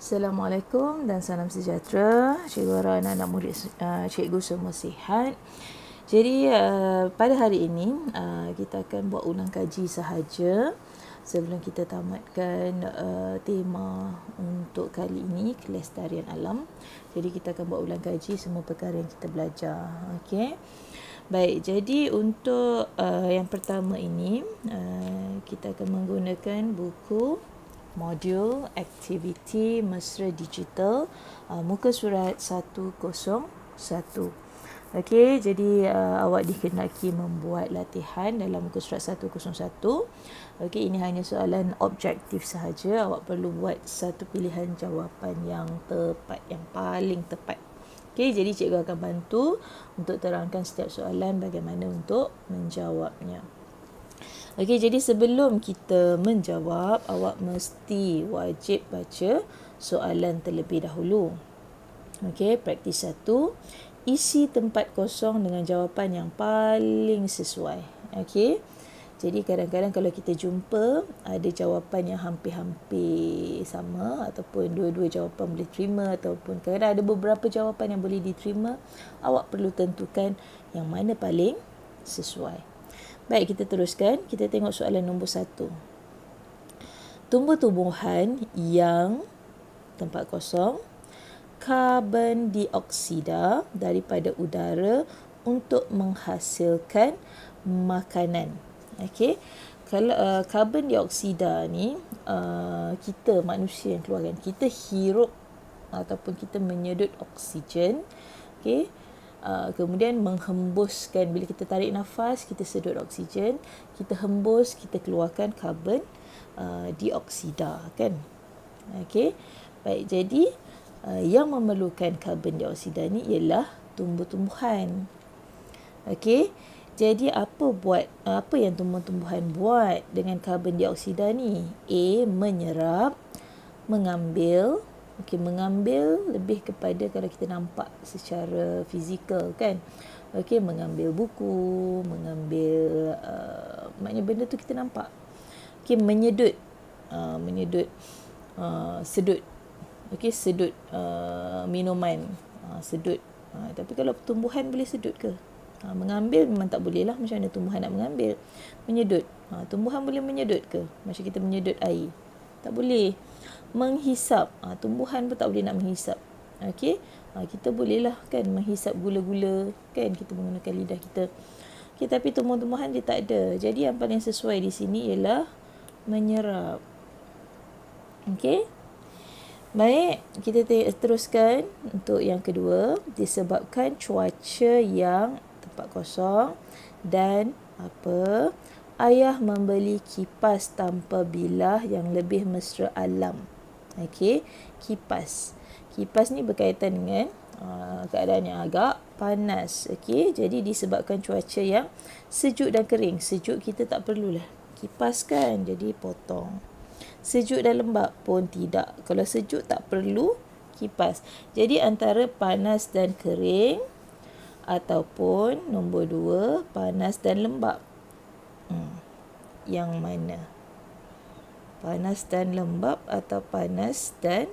Assalamualaikum dan salam sejahtera. Cikgu harap anak-anak murid cikgu semua sihat. Jadi pada hari ini kita akan buat ulang kaji sahaja sebelum kita tamatkan tema untuk kali ini, kelestarian alam. Jadi kita akan buat ulang kaji semua perkara yang kita belajar. Okey. Baik, jadi untuk yang pertama ini kita akan menggunakan buku modul aktiviti mesra digital muka surat 101. Okey, jadi awak dikehendaki membuat latihan dalam muka surat 101. Okey, ini hanya soalan objektif sahaja. Awak perlu buat satu pilihan jawapan yang tepat, yang paling tepat. Okey, jadi cikgu akan bantu untuk terangkan setiap soalan bagaimana untuk menjawabnya. Okey, jadi sebelum kita menjawab, awak mesti wajib baca soalan terlebih dahulu. Okey, praktis 1. Isi tempat kosong dengan jawapan yang paling sesuai. Okey. Jadi kadang-kadang kalau kita jumpa ada jawapan yang hampir-hampir sama ataupun dua-dua jawapan boleh terima ataupun kadang-kadang ada beberapa jawapan yang boleh diterima, awak perlu tentukan yang mana paling sesuai. Baik, kita teruskan. Kita tengok soalan nombor 1. Tumbuh-tumbuhan yang tempat kosong karbon dioksida daripada udara untuk menghasilkan makanan. Okey. Kalau karbon dioksida ni kita manusia yang keluarkan. Kita hirup ataupun kita menyedut oksigen. Okey. Kemudian menghembuskan, bila kita tarik nafas kita sedut oksigen, kita hembus, kita keluarkan karbon dioksida, kan. Okey. Baik, jadi yang memerlukan karbon dioksida ni ialah tumbuh-tumbuhan. Okey. Jadi apa yang tumbuh-tumbuhan buat dengan karbon dioksida ni? A, menyerap, mengambil. Okey, mengambil lebih kepada kalau kita nampak secara fizikal, kan. Okey, mengambil buku, mengambil maknanya benda tu kita nampak. Okey, menyedut. Sedut. Okey, sedut minuman. Sedut. Tapi kalau tumbuhan boleh sedut ke? Mengambil memang tak boleh lah. Macam mana tumbuhan nak mengambil? Menyedut. Tumbuhan boleh menyedut ke? Macam kita menyedut air. Tak boleh. Menghisap. Tumbuhan pun tak boleh nak menghisap. Okey. Kita bolehlah kan menghisap gula-gula, kan, kita menggunakan lidah kita. Okey, tapi tumbuh-tumbuhan dia tak ada. Jadi yang paling sesuai di sini ialah menyerap. Okey. Baik, kita teruskan untuk yang kedua. Disebabkan cuaca yang tempat kosong dan apa? Ayah membeli kipas tanpa bilah yang lebih mesra alam. Okey, kipas. Kipas ni berkaitan dengan keadaan yang agak panas. Okey, jadi disebabkan cuaca yang sejuk dan kering. Sejuk kita tak perlulah kipas, kan, jadi potong. Sejuk dan lembap pun tidak. Kalau sejuk tak perlu kipas. Jadi antara panas dan kering ataupun nombor 2 panas dan lembap. Yang mana? Panas dan lembap atau panas dan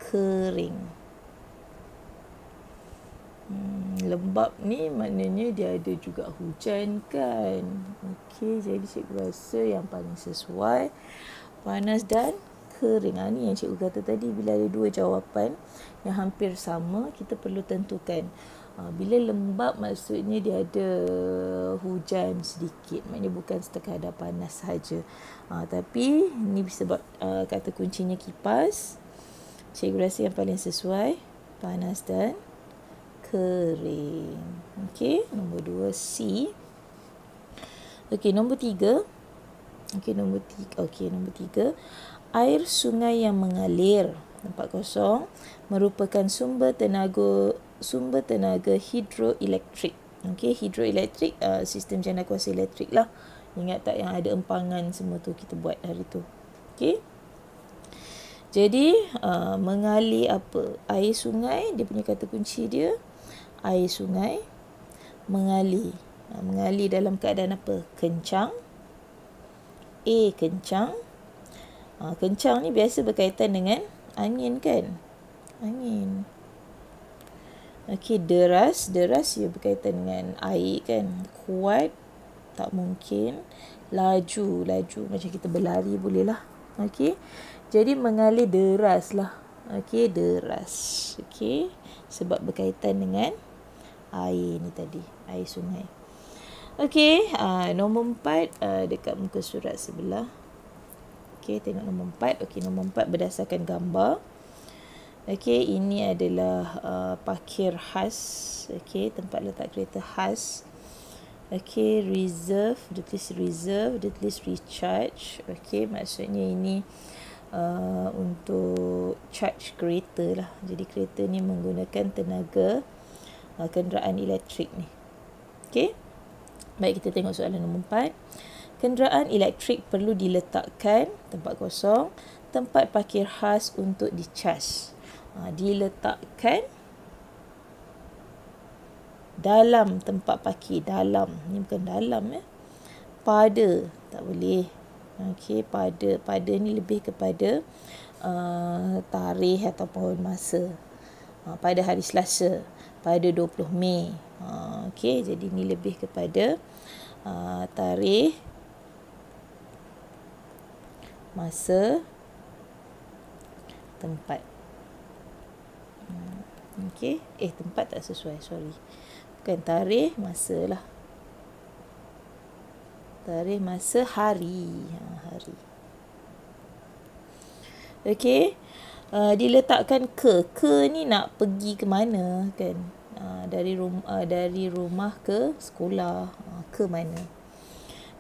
kering? Lembap ni maknanya dia ada juga hujan, kan. Okey, jadi cikgu rasa yang paling sesuai panas dan kering. Ni yang cikgu kata tadi, bila ada dua jawapan yang hampir sama, kita perlu tentukan. Bila lembap maksudnya dia ada hujan sedikit, maknanya bukan sekadar panas sahaja. Tapi ni sebab kata kuncinya kipas. Cikgu rasa yang paling sesuai panas dan kering. Okey, nombor 2 C. Okey, nombor 3. Nombor 3. Air sungai yang mengalir tempat kosong merupakan sumber tenaga hidroelektrik. Okey, hidroelektrik sistem jana kuasa elektrik lah. Ingat tak yang ada empangan semua tu kita buat hari tu. Okey. Jadi mengalir apa? Air sungai, dia punya kata kunci dia air sungai mengalir. Mengalir dalam keadaan apa? Kencang. A, kencang. Kencang ni biasa berkaitan dengan Angin kan? Angin. Okey, deras. Deras ia berkaitan dengan air kan? Kuat, tak mungkin. Laju. Laju macam kita berlari boleh lah. Okey. Jadi mengalir deras lah. Okey, deras. Okey. Sebab berkaitan dengan air ni tadi. Air sungai. Okey, nombor 4 dekat muka surat sebelah. Okey, tengok nombor 4. Okey, nombor 4 berdasarkan gambar. Okey, ini adalah parkir khas. Okey, tempat letak kereta khas. Okey, reserve, dia tulis reserve, dia tulis recharge. Okey, maksudnya ini untuk charge kereta lah. Jadi kereta ni menggunakan tenaga kenderaan elektrik ni. Okey. Baik, kita tengok soalan nombor 4. Kenderaan elektrik perlu diletakkan tempat kosong, tempat parkir khas untuk dicas. Diletakkan dalam tempat parkir. Dalam. Ni bukan dalam ya. Pada. Tak boleh. Okey, pada. Pada ni lebih kepada tarikh ataupun masa. Pada hari Selasa. Pada 20 Mei. Okey, jadi ni lebih kepada tarikh, masa, tempat. Okey, tempat tak sesuai, sorry. Bukan tarikh, masa lah. Tarikh, masa, hari. Hari. Okey. Diletakkan ke. Ke ni nak pergi ke mana kan? Dari rumah ke sekolah. Ke mana?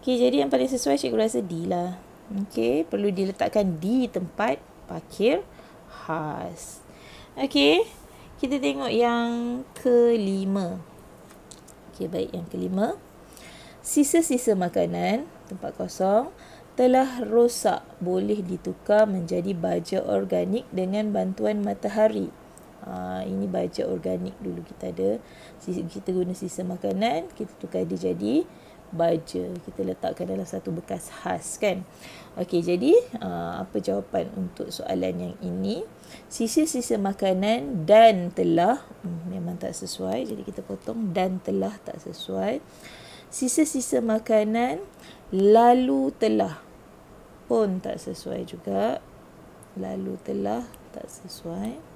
Okey, jadi yang paling sesuai cikgu rasa D lah. Okey, perlu diletakkan di tempat parkir khas. Okey, kita tengok yang kelima. Okey, baik, yang kelima. Sisa-sisa makanan, tempat kosong, telah rosak, boleh ditukar menjadi baja organik dengan bantuan matahari. Ini baja organik dulu kita ada. Kita guna sisa makanan, kita tukar dia jadi baja. Kita letakkan dalam satu bekas khas kan. Okey, jadi apa jawapan untuk soalan yang ini? Sisa-sisa makanan dan telah memang tak sesuai. Jadi kita potong dan telah tak sesuai. Sisa-sisa makanan lalu telah pun tak sesuai juga. Lalu telah tak sesuai.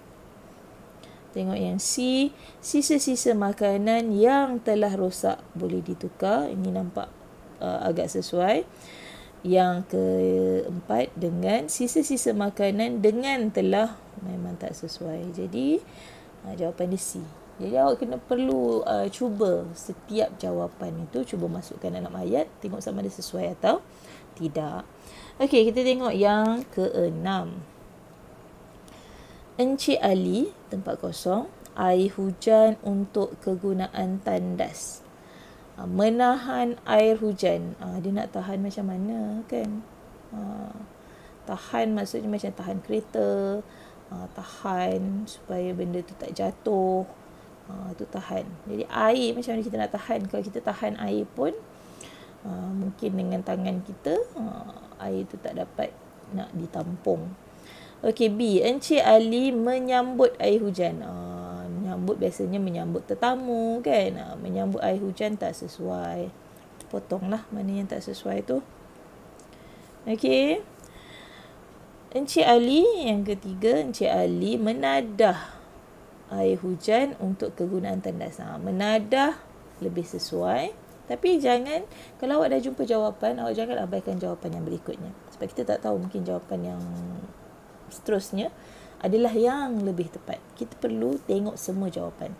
Tengok yang C. Sisa-sisa makanan yang telah rosak boleh ditukar. Ini nampak agak sesuai. Yang keempat dengan sisa-sisa makanan dengan telah memang tak sesuai. Jadi jawapan dia C. Jadi awak kena perlu cuba setiap jawapan itu. Cuba masukkan dalam ayat. Tengok sama ada sesuai atau tidak. Okey, kita tengok yang keenam. Encik Ali, tempat kosong, air hujan untuk kegunaan tandas. Menahan air hujan. Dia nak tahan macam mana kan? Tahan maksudnya macam tahan kereta. Tahan supaya benda tu tak jatuh. Tu tahan. Jadi air macam mana kita nak tahan? Kalau kita tahan air pun, mungkin dengan tangan kita, air tu tak dapat nak ditampung. Okey, B. Encik Ali menyambut air hujan. Menyambut biasanya menyambut tetamu kan. Menyambut air hujan tak sesuai. Potonglah mana yang tak sesuai tu. Okey. Encik Ali, yang ketiga, Encik Ali menadah air hujan untuk kegunaan tandas. Menadah lebih sesuai. Tapi jangan, kalau awak dah jumpa jawapan, awak jangan abaikan jawapan yang berikutnya. Sebab kita tak tahu, mungkin jawapan yang seterusnya adalah yang lebih tepat. Kita perlu tengok semua jawapan.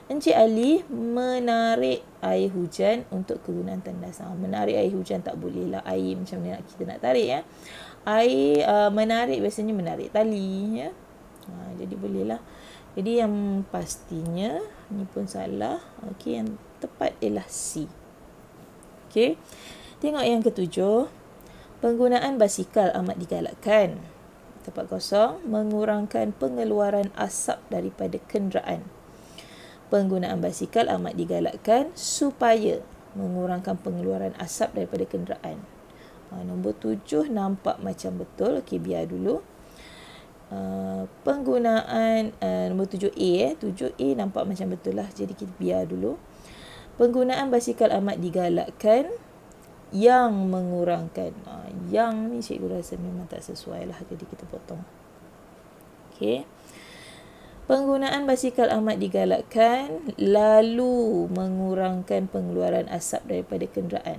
Encik Ali menarik air hujan untuk kegunaan tandas. Menarik air hujan tak boleh lah. Air macam mana kita nak tarik ya. Air menarik biasanya menarik tali ya. Jadi boleh lah. Jadi yang pastinya ni pun salah. Okey, yang tepat ialah C. Okey. Tengok yang ketujuh. Penggunaan basikal amat digalakkan. Tempat kosong, mengurangkan pengeluaran asap daripada kenderaan. Penggunaan basikal amat digalakkan supaya mengurangkan pengeluaran asap daripada kenderaan. Nombor 7 nampak macam betul. Okey, biar dulu. Penggunaan nombor 7A 7A nampak macam betul lah, jadi kita biar dulu. Penggunaan basikal amat digalakkan yang mengurangkan. Yang ni cikgu rasa memang tak sesuai lah, jadi kita potong. Okey. Penggunaan basikal amat digalakkan lalu mengurangkan pengeluaran asap daripada kenderaan.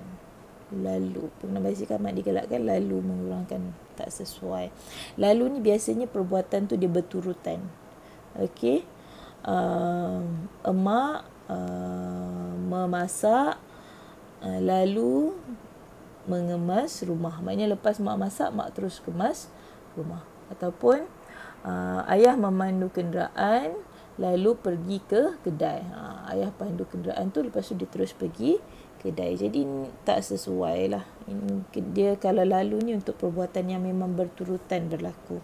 Lalu, penggunaan basikal amat digalakkan lalu mengurangkan, tak sesuai. Lalu ni biasanya perbuatan tu dia berturutan. Okey. Emak memasak, lalu mengemas rumah. Maknanya lepas mak masak, mak terus kemas rumah. Ataupun ayah memandu kenderaan lalu pergi ke kedai. Ayah pandu kenderaan tu, lepas tu dia terus pergi kedai. Jadi tak sesuai lah. Dia kalau lalu ni untuk perbuatan yang memang berturutan berlaku.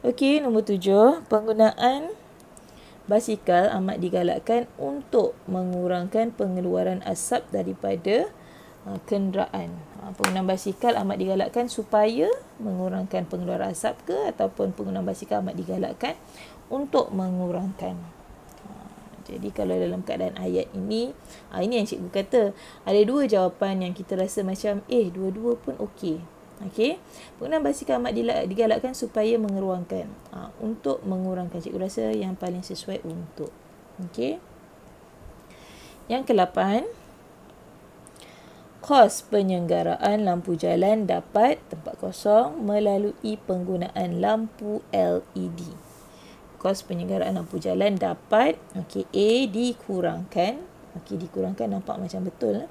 Okey, nombor 7. Penggunaan basikal amat digalakkan untuk mengurangkan pengeluaran asap daripada kenderaan. Penggunaan basikal amat digalakkan supaya mengurangkan pengeluaran asap ke, ataupun penggunaan basikal amat digalakkan untuk mengurangkan. Jadi kalau dalam keadaan ayat ini, ini yang cikgu kata, ada dua jawapan yang kita rasa macam dua-dua pun okey. Okey. Penggunaan basikal amat digalakkan supaya mengurangkan. Untuk mengurangkan, cikgu rasa yang paling sesuai untuk. Okey. Yang ke-8, kos penyelenggaraan lampu jalan dapat tempat kosong melalui penggunaan lampu LED. Kos penyelenggaraan lampu jalan dapat, okey, A dikurangkan. Okey, dikurangkan nampak macam betul.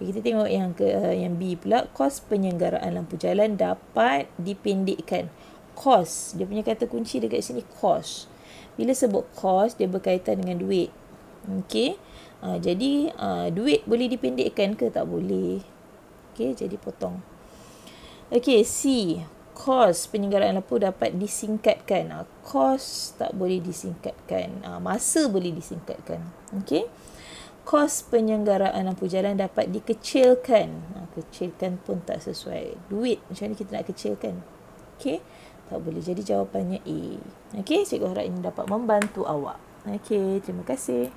Okay, kita tengok yang B pula, kos penyelenggaraan lampu jalan dapat dipendekkan. Kos, dia punya kata kunci dekat sini kos. Bila sebut kos, dia berkaitan dengan duit. Okey. Jadi duit boleh dipendekkan ke? Tak boleh. Okey, jadi potong. Okey, C. Kos penyelenggaraan lampu dapat disingkatkan. Kos tak boleh disingkatkan. Masa boleh disingkatkan. Okey. Kos penyelenggaraan lampu jalan dapat dikecilkan. Kecilkan pun tak sesuai. Duit, macam mana kita nak kecilkan? Okey, tak boleh. Jadi jawapannya A. Okey, cikgu harap ini dapat membantu awak. Okey, terima kasih.